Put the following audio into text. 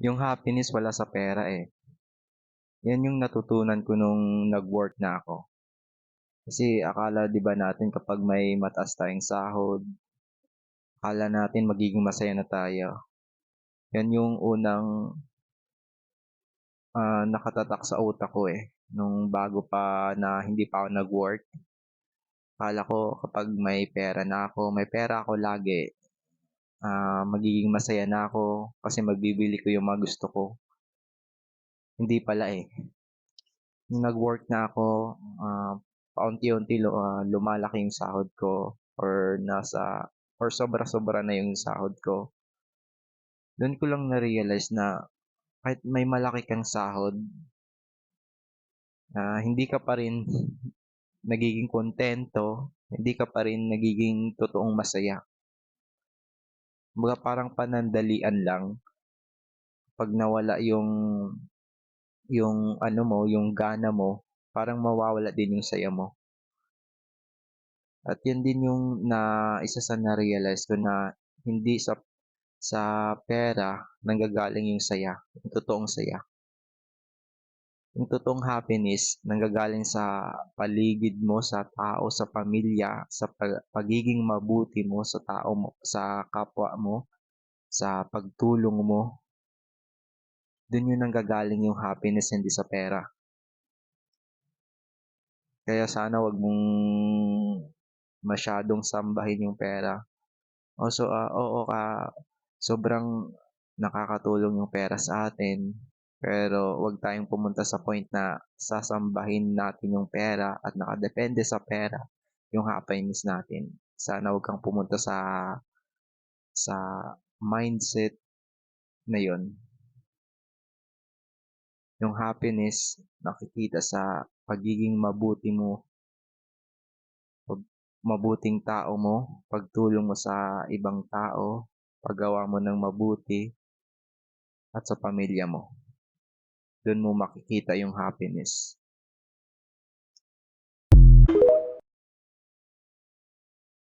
Yung happiness wala sa pera, eh. Yan yung natutunan ko nung nag-work na ako. Kasi akala 'di ba natin kapag may mataas tayong sahod, akala natin magiging masaya na tayo. Yan yung unang, nakatatak sa utak ko, eh, nung bago pa na hindi pa ako nag-work. Akala ko kapag may pera ako lagi, magiging masaya na ako kasi magbibili ko yung mga gusto ko. Hindi pala, eh. Nung nag-work na ako, paunti-unti lumalaki yung sahod ko or sobra-sobra na yung sahod ko. Dun ko lang na-realize na kahit may malaki kang sahod, hindi ka pa rin nagiging kontento, hindi ka pa rin nagiging totoong masaya. Kumbaga parang panandalian lang 'pag nawala yung ano mo, yung gana mo, parang mawawala din yung saya mo. At yun din yung isa sa na-realize ko na hindi sa pera nanggagaling yung saya, yung totoong saya. Yung totoong happiness nanggagaling sa paligid mo, sa tao, sa pamilya, sa pagiging mabuti mo sa tao mo, sa kapwa mo, sa pagtulong mo. Dun yun nanggagaling yung happiness, hindi sa pera. Kaya sana 'wag mong masyadong sambahin yung pera. Oo, sobrang nakakatulong yung pera sa atin, pero 'wag tayong pumunta sa point na sasambahin natin yung pera at nakadepende sa pera yung happiness natin. Sana 'wag kang pumunta sa mindset na yun. Yung happiness nakikita sa pagiging mabuti mo, pag mabuting tao mo, pagtulong mo sa ibang tao, paggawa mo ng mabuti at sa pamilya mo. Dun mo makikita yung happiness.